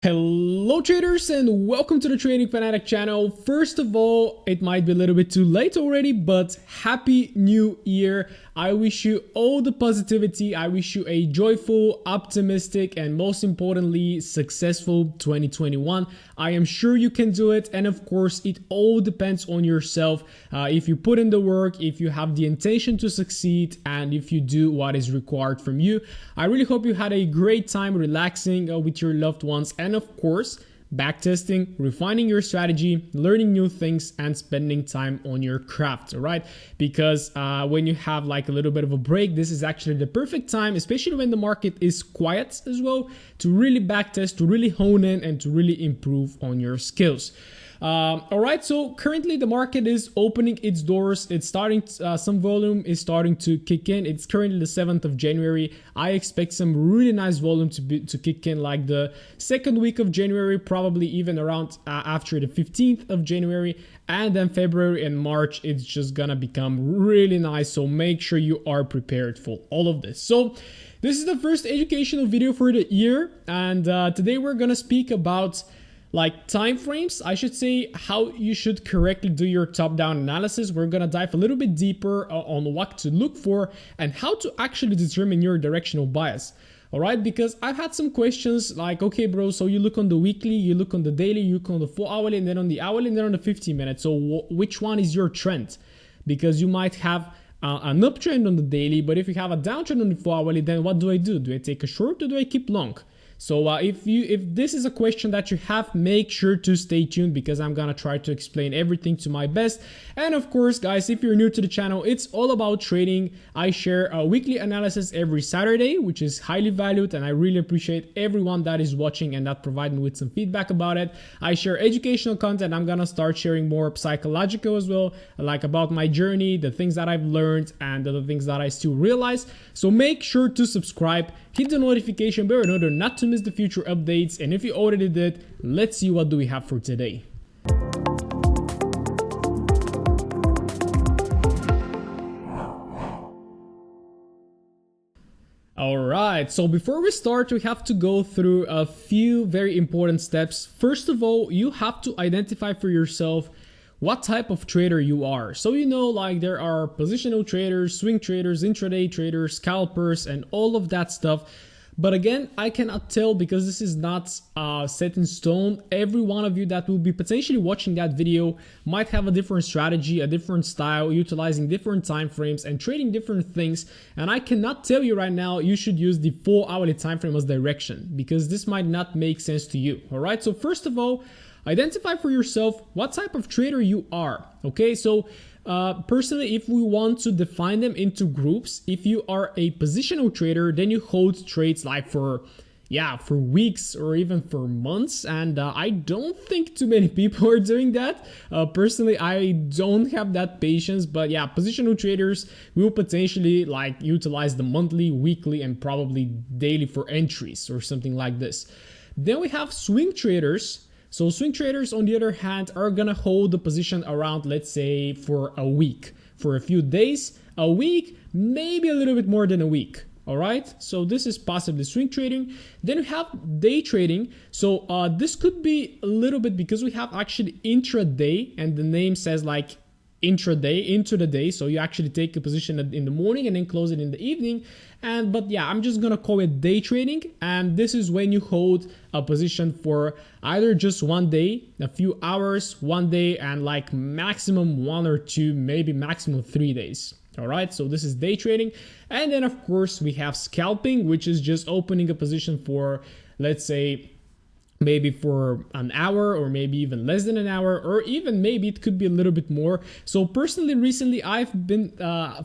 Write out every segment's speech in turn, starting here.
Hello traders and welcome to the Trading Fanatic channel. First of all, it might be a little bit too late already, but happy new year. I wish you all the positivity. I wish you a joyful, optimistic, and most importantly, successful 2021. I am sure you can do it. And of course, it all depends on yourself. If you put in the work, if you have the intention to succeed, and if you do what is required from you. I really hope you had a great time relaxing with your loved ones, and of course, backtesting, refining your strategy, learning new things, and spending time on your craft, all right? Because when you have like a little bit of a break, this is actually the perfect time, especially when the market is quiet as well, to really backtest, to really hone in, and to really improve on your skills. All right, so currently the market is opening its doors. It's starting, some volume is starting to kick in. It's currently the 7th of January. I expect some really nice volume to kick in like the second week of January, probably even around after the 15th of January. And then February and March, it's just gonna become really nice. So make sure you are prepared for all of this. So this is the first educational video for the year. And today we're gonna speak about like time frames, I should say, how you should correctly do your top-down analysis. We're gonna dive a little bit deeper on what to look for and how to actually determine your directional bias. All right, because I've had some questions like, okay, bro, so you look on the weekly, you look on the daily, you look on the 4-hourly, and then on the hourly, and then on the 15 minutes. So which one is your trend? Because you might have an uptrend on the daily, but if you have a downtrend on the 4-hourly, then what do I do? Do I take a short or do I keep long? So if this is a question that you have, make sure to stay tuned because I'm gonna try to explain everything to my best. And of course, guys, if you're new to the channel, it's all about trading. I share a weekly analysis every Saturday, which is highly valued, and I really appreciate everyone that is watching and that provide me with some feedback about it. I share educational content. I'm gonna start sharing more psychological as well, like about my journey, the things that I've learned, and the things that I still realize. So make sure to subscribe, hit the notification bell in order not to miss the future updates. And if you already did, let's see what do we have for today. Alright, so before we start, we have to go through a few very important steps. First of all, you have to identify for yourself what type of trader you are. So you know, like there are positional traders, swing traders, intraday traders, scalpers, and all of that stuff. But again, I cannot tell because this is not set in stone. Every one of you that will be potentially watching that video might have a different strategy, a different style, utilizing different time frames and trading different things. And I cannot tell you right now you should use the 4-hourly time frame as direction because this might not make sense to you. All right, so first of all, identify for yourself what type of trader you are. Okay, so personally, if we want to define them into groups, if you are a positional trader, then you hold trades like for weeks or even for months, and I don't think too many people are doing that. Personally, I don't have that patience, but yeah, positional traders will potentially like utilize the monthly, weekly, and probably daily for entries or something like this. Then we have swing traders. So swing traders, on the other hand, are gonna hold the position around, let's say, for a week, for a few days, a week, maybe a little bit more than a week. All right, so this is possibly swing trading. Then we have day trading. So this could be a little bit because we have actually intraday, and the name says like intraday, into the day. So you actually take a position in the morning and then close it in the evening. But yeah, I'm just gonna call it day trading. And this is when you hold a position for either just one day, a few hours, one day, and like maximum 1 or 2, maybe maximum 3 days. All right, so this is day trading. And then of course we have scalping, which is just opening a position for, let's say, maybe for an hour or maybe even less than an hour, or even maybe it could be a little bit more. So personally, recently I've been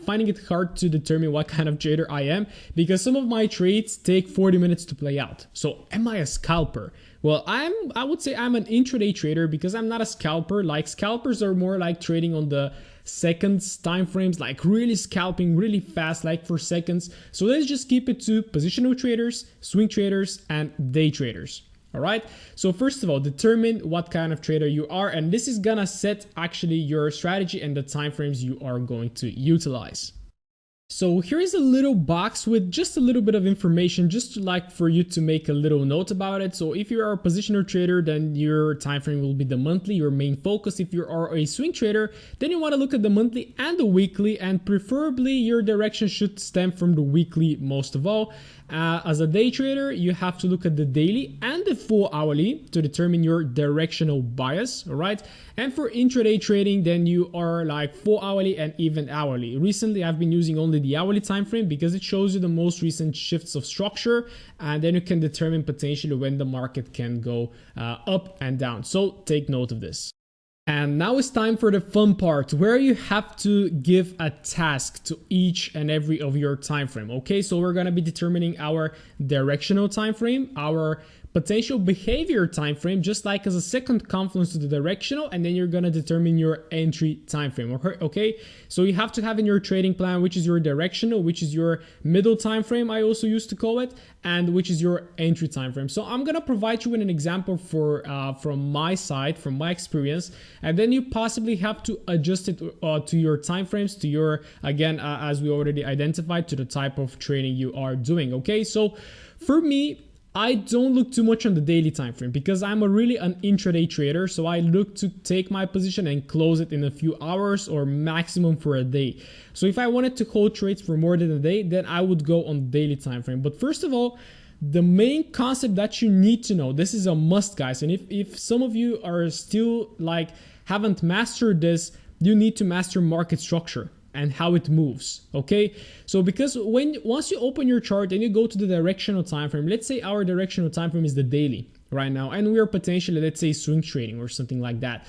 finding it hard to determine what kind of trader I am because some of my trades take 40 minutes to play out. So am I a scalper? Well, I would say I'm an intraday trader because I'm not a scalper. Like scalpers are more like trading on the seconds time frames, like really scalping really fast, like for seconds. So let's just keep it to positional traders, swing traders, and day traders. All right, so first of all, determine what kind of trader you are, and this is gonna set actually your strategy and the time frames you are going to utilize. So here is a little box with just a little bit of information, just like for you to make a little note about it. So if you are a positioner trader, then your time frame will be the monthly, your main focus. If you are a swing trader, then you want to look at the monthly and the weekly, and preferably your direction should stem from the weekly most of all. As a day trader, you have to look at the daily and the full hourly to determine your directional bias, all right? And for intraday trading, then you are like full hourly and even hourly. Recently, I've been using only the hourly time frame because it shows you the most recent shifts of structure, and then you can determine potentially when the market can go up and down. So take note of this. And now it's time for the fun part where you have to give a task to each and every of your time frame. Okay, so we're going to be determining our directional time frame, our potential behavior time frame, just like as a second confluence to the directional, and then you're going to determine your entry time frame. Okay, so you have to have in your trading plan which is your directional, which is your middle time frame, I also used to call it, and which is your entry time frame. So I'm going to provide you with an example for from my side, from my experience, and then you possibly have to adjust it to your time frames, to your, again, as we already identified, to the type of trading you are doing. Okay, so for me, I don't look too much on the daily time frame because I'm an intraday trader. So I look to take my position and close it in a few hours or maximum for a day. So if I wanted to hold trades for more than a day, then I would go on the daily time frame. But first of all, the main concept that you need to know, this is a must, guys. And if some of you are still like haven't mastered this, you need to master market structure and how it moves. Okay, so because once you open your chart and you go to the directional time frame, let's say our directional time frame is the daily right now, and we are potentially, let's say, swing trading or something like that,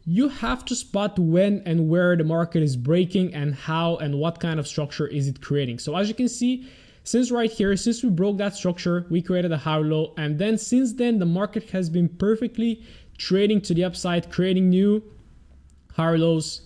you have to spot when and where the market is breaking and how and what kind of structure is it creating. So as you can see, since right here, since we broke that structure, we created a higher low, and then since then the market has been perfectly trading to the upside, creating new higher lows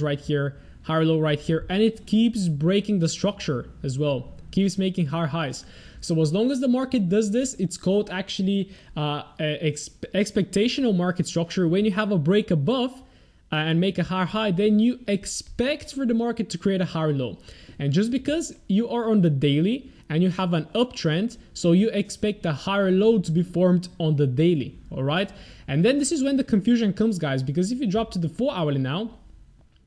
right here, higher low right here, and it keeps breaking the structure as well, keeps making higher highs. So as long as the market does this, it's called actually expectational market structure. When you have a break above and make a higher high, then you expect for the market to create a higher low. And just because you are on the daily and you have an uptrend, so you expect a higher low to be formed on the daily, all right? And then this is when the confusion comes, guys, because if you drop to the 4 hourly now,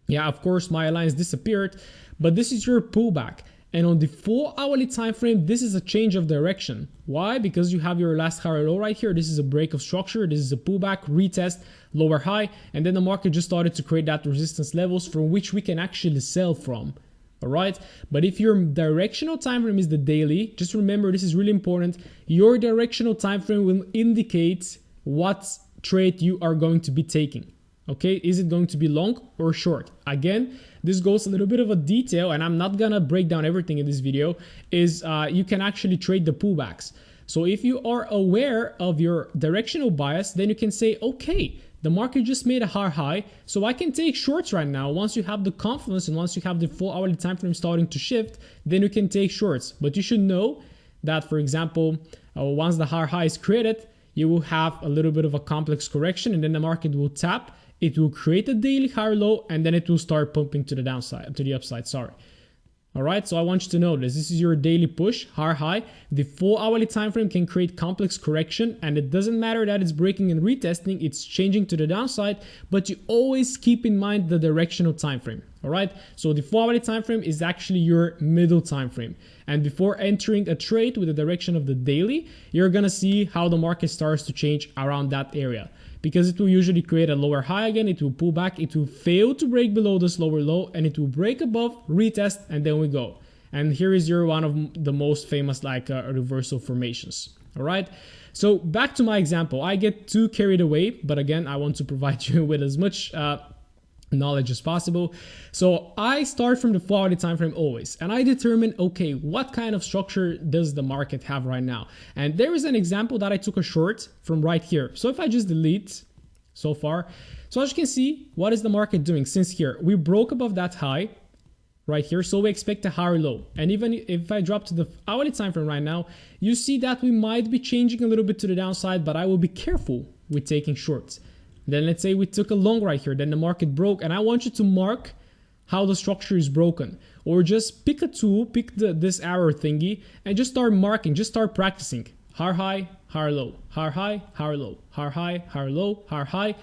yeah, of course, my lines disappeared, but this is your pullback. And on the 4 hourly time frame, this is a change of direction. Why? Because you have your last higher low right here. This is a break of structure. This is a pullback, retest, lower high. And then the market just started to create that resistance levels from which we can actually sell from. All right. But if your directional time frame is the daily, just remember, this is really important. Your directional time frame will indicate what trade you are going to be taking. Okay, is it going to be long or short? Again, this goes a little bit of a detail, and I'm not gonna break down everything in this video, is you can actually trade the pullbacks. So if you are aware of your directional bias, then you can say, okay, the market just made a higher high, so I can take shorts right now. Once you have the confidence and once you have the 4 hourly time frame starting to shift, then you can take shorts. But you should know that, for example, once the higher high is created, you will have a little bit of a complex correction, and then the market will tap. It will create a daily higher low, and then it will start pumping to the downside, to the upside, sorry. All right, so I want you to know this. This is your daily push, higher high. The 4 hourly time frame can create complex correction, and it doesn't matter that it's breaking and retesting, it's changing to the downside, but you always keep in mind the directional time frame. All right, so the 4 hourly time frame is actually your middle time frame. And before entering a trade with the direction of the daily, you're gonna see how the market starts to change around that area, because it will usually create a lower high again, it will pull back, it will fail to break below this lower low, and it will break above, retest, and then we go. And here is your one of the most famous reversal formations. All right, so back to my example. I get too carried away, but again, I want to provide you with as much knowledge as possible. So I start from the 4 hourly time frame always, and I determine, okay, what kind of structure does the market have right now? And there is an example that I took a short from right here. So if I just delete so far, so as you can see, what is the market doing since here? We broke above that high right here, so we expect a higher low. And even if I drop to the hourly time frame right now, you see that we might be changing a little bit to the downside, but I will be careful with taking shorts. Then let's say we took a long right here, then the market broke, and I want you to mark how the structure is broken. or just pick a tool, pick this arrow thingy, and just start marking, just start practicing. Higher high, higher low, higher high, higher low, higher high, higher low, higher high.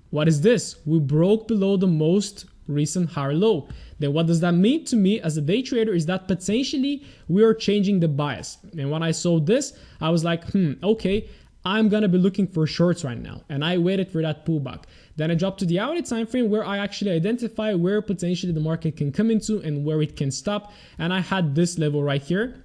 What is this? We broke below the most recent higher low. Then what does that mean to me as a day trader is that potentially we are changing the bias. And when I saw this, I was like, okay, I'm gonna be looking for shorts right now. And I waited for that pullback. Then I dropped to the hourly time frame where I actually identify where potentially the market can come into and where it can stop. And I had this level right here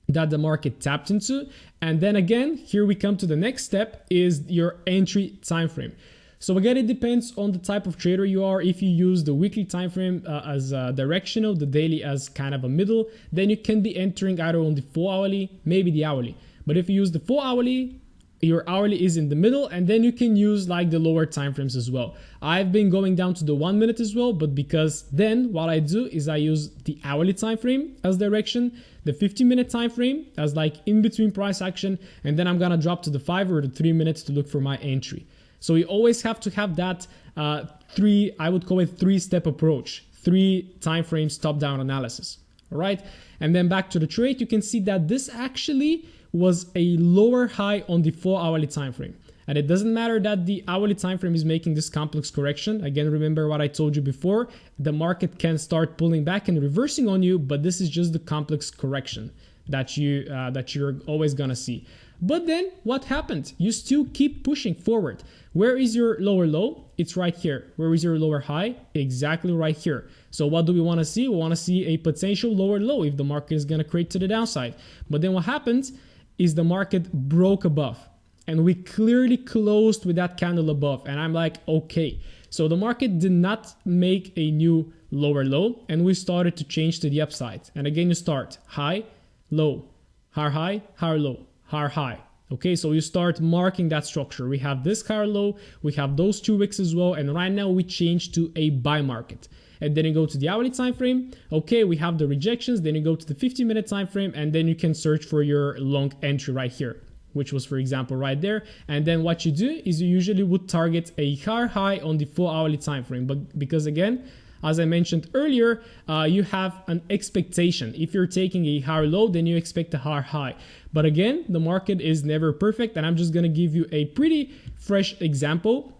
that the market tapped into. And then again, here we come to the next step is your entry time frame. So again, it depends on the type of trader you are. If you use the weekly time frame as directional, the daily as kind of a middle, then you can be entering either on the 4 hourly, maybe the hourly. But if you use the 4 hourly, your hourly is in the middle, and then you can use like the lower time frames as well. I've been going down to the 1 minute as well, but because then what I do is I use the hourly time frame as direction, the 15-minute time frame as like in between price action, and then I'm gonna drop to the 5 or the 3 minutes to look for my entry. So you always have to have that I would call it 3-step approach, 3 time frames top-down analysis. All right, and then back to the trade, you can see that this actually was a lower high on the 4 hourly time frame. And it doesn't matter that the hourly time frame is making this complex correction. Again, remember what I told you before, the market can start pulling back and reversing on you, but this is just the complex correction that you're always gonna see. But then what happened? You still keep pushing forward. Where is your lower low? It's right here. Where is your lower high? Exactly right here. So what do we want to see? We want to see a potential lower low if the market is going to create to the downside. But then what happens is the market broke above, and we clearly closed with that candle above. And I'm like, okay. So the market did not make a new lower low, and we started to change to the upside. And again, you start high, low, higher, low, higher. Okay, so you start marking that structure. We have this higher low, we have those 2 wicks as well, and right now we change to a buy market. And then you go to the hourly time frame. Okay, we have the rejections. Then you go to the 15-minute time frame, and then you can search for your long entry right here, which was, for example, right there. And then what you do is you usually would target a higher high on the 4 hourly time frame, but because again, as I mentioned earlier, you have an expectation. If you're taking a higher low, then you expect a higher high. But again, the market is never perfect, and I'm just gonna give you a pretty fresh example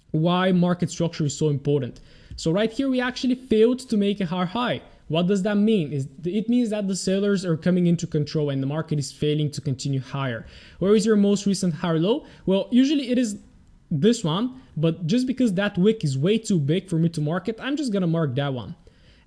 why market structure is so important. So right here, we actually failed to make a higher high. What does that mean? It means that the sellers are coming into control and the market is failing to continue higher. Where is your most recent higher low? Well, usually it is this one, but just because that wick is way too big for me to mark it, I'm just gonna mark that one.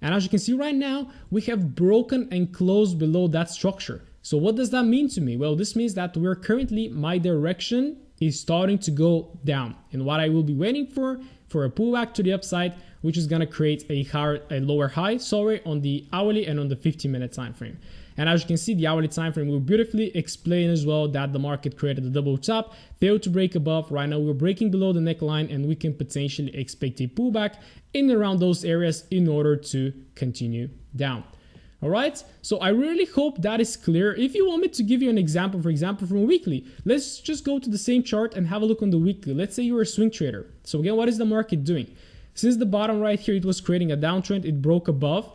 And as you can see right now, we have broken and closed below that structure. So what does that mean to me? Well, this means that we're currently, my direction is starting to go down. And what I will be waiting for a pullback to the upside, which is gonna create a lower high, on the hourly and on the 15-minute time frame. And as you can see, the hourly time frame will beautifully explain as well that the market created a double top, failed to break above. Right now we're breaking below the neckline, and we can potentially expect a pullback in around those areas in order to continue down. All right, so I really hope that is clear. If you want me to give you an example, for example, from a weekly, let's just go to the same chart and have a look on the weekly. Let's say you're a swing trader. So again, what is the market doing? Since the bottom right here, it was creating a downtrend, it broke above.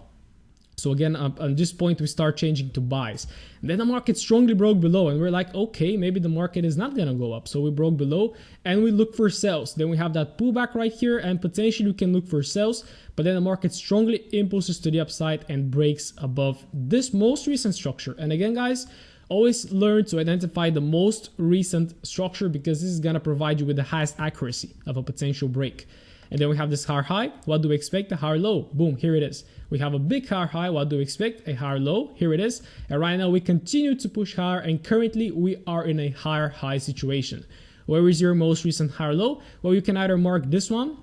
So again, at this point, we start changing to buys. And then the market strongly broke below, and we're like, okay, maybe the market is not gonna go up. So we broke below and we look for sells. Then we have that pullback right here, and potentially we can look for sells, but then the market strongly impulses to the upside and breaks above this most recent structure. And again, guys, always learn to identify the most recent structure, because this is gonna provide you with the highest accuracy of a potential break. And then we have this higher high. What do we expect? A higher low. Boom, here it is. We have a big higher high. What do we expect? A higher low. Here it is. And right now we continue to push higher, and currently we are in a higher high situation. Where is your most recent higher low? Well, you can either mark this one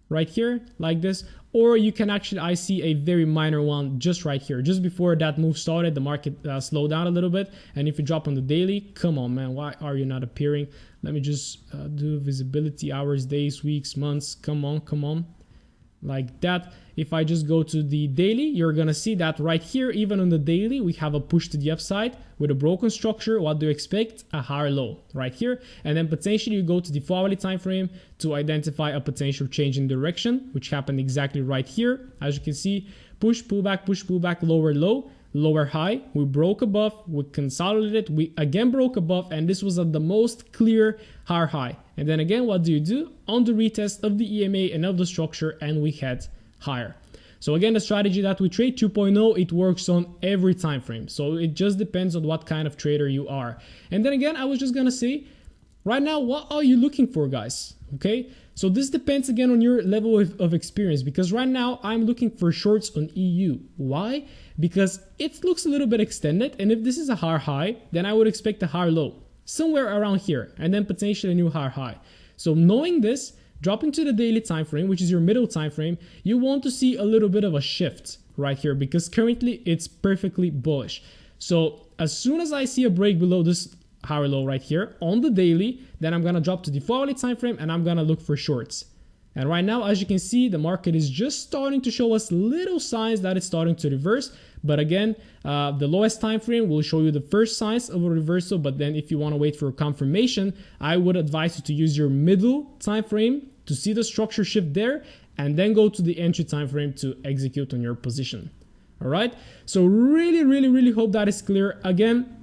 right here like this, or you can actually, I see a very minor one just right here. Just before that move started, the market slowed down a little bit. And if you drop on the daily, come on, man, why are you not appearing? Let me just do visibility, hours, days, weeks, months. Come on, like that. If I just go to the daily, you're gonna see that right here, even on the daily, we have a push to the upside with a broken structure. What do you expect? A higher low right here. And then potentially you go to the 4 hourly time frame to identify a potential change in direction, which happened exactly right here. As you can see, push, pullback, lower low, lower high. We broke above, we consolidated, we again broke above, and this was at the most clear higher high. And then again, what do? On the retest of the EMA and of the structure, and we head higher. So again, the strategy that we trade 2.0, it works on every time frame. So it just depends on what kind of trader you are. And then again, I was just gonna say, right now, what are you looking for, guys? Okay, so this depends again on your level of experience, because right now I'm looking for shorts on EU. Why? Because it looks a little bit extended, and if this is a higher high, then I would expect a higher low somewhere around here, and then potentially a new higher high. So knowing this, dropping to the daily time frame, which is your middle time frame, you want to see a little bit of a shift right here, because currently it's perfectly bullish. So as soon as I see a break below this higher low right here on the daily, then I'm gonna drop to the 4-hourly time frame and I'm gonna look for shorts. And right now, as you can see, the market is just starting to show us little signs that it's starting to reverse. But again, the lowest time frame will show you the first signs of a reversal. But then if you want to wait for a confirmation, I would advise you to use your middle time frame to see the structure shift there, and then go to the entry time frame to execute on your position. All right, so really hope that is clear. Again,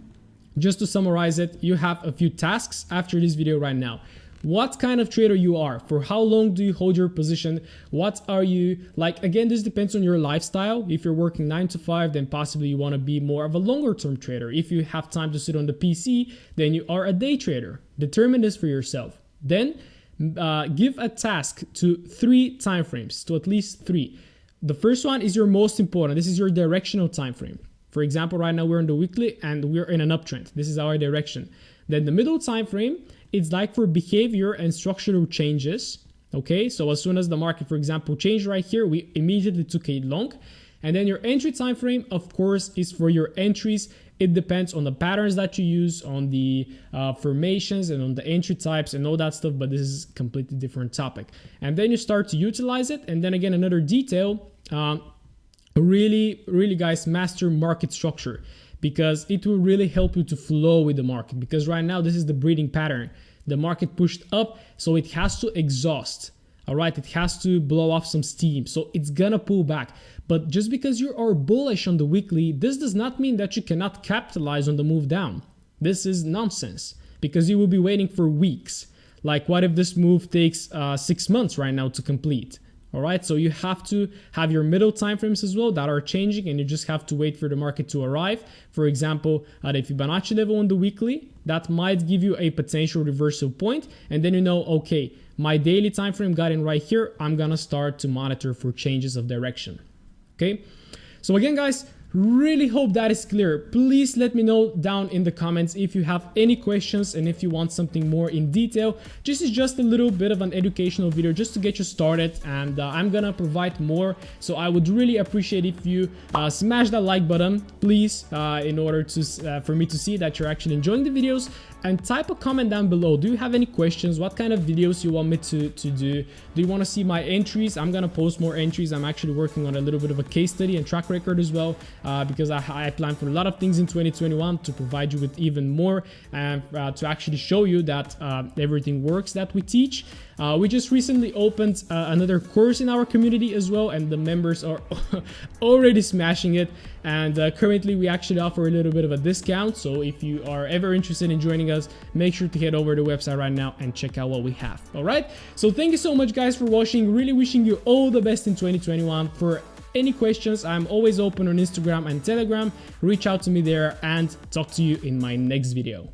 just to summarize it, you have a few tasks after this video right now. What kind of trader you are, for how long do you hold your position, what are you like? Again, this depends on your lifestyle. If you're working 9 to 5, then possibly you want to be more of a longer term trader. If you have time to sit on the PC, then you are a day trader. Determine this for yourself. Then give a task to 3 time frames, to at least 3. The first one is your most important. This is your directional time frame. For example, right now we're in the weekly and we're in an uptrend. This is our direction. Then the middle time frame, it's like for behavior and structural changes. Okay, so as soon as the market, for example, changed right here, we immediately took a long. And then your entry time frame, of course, is for your entries. It depends on the patterns that you use, on the formations and on the entry types and all that stuff, but this is a completely different topic. And then you start to utilize it. And then again, another detail, really guys, master market structure, because it will really help you to flow with the market. Because right now, this is the breeding pattern. The market pushed up, so it has to exhaust. All right, it has to blow off some steam, so it's gonna pull back. But just because you are bullish on the weekly, this does not mean that you cannot capitalize on the move down. This is nonsense, because you will be waiting for weeks. Like, what if this move takes 6 months right now to complete? All right, so you have to have your middle time frames as well that are changing, and you just have to wait for the market to arrive. For example, at a Fibonacci level on the weekly, that might give you a potential reversal point, and then you know, okay, my daily time frame got in right here. I'm gonna start to monitor for changes of direction. Okay, so again, guys, really hope that is clear. Please let me know down in the comments if you have any questions and if you want something more in detail. This is just a little bit of an educational video just to get you started, and I'm gonna provide more. So I would really appreciate if you smash that like button, please, in order to for me to see that you're actually enjoying the videos. And type a comment down below. Do you have any questions? What kind of videos you want me to do? Do you want to see my entries? I'm gonna post more entries. I'm actually working on a little bit of a case study and track record as well, because I plan for a lot of things in 2021 to provide you with even more, and to actually show you that everything works that we teach. We just recently opened another course in our community as well, and the members are already smashing it. And currently we actually offer a little bit of a discount, so if you are ever interested in joining us, make sure to head over to the website right now and check out what we have. All right, so thank you so much, guys, for watching. Really wishing you all the best in 2021. For any questions, I'm always open on Instagram and Telegram. Reach out to me there, and talk to you in my next video.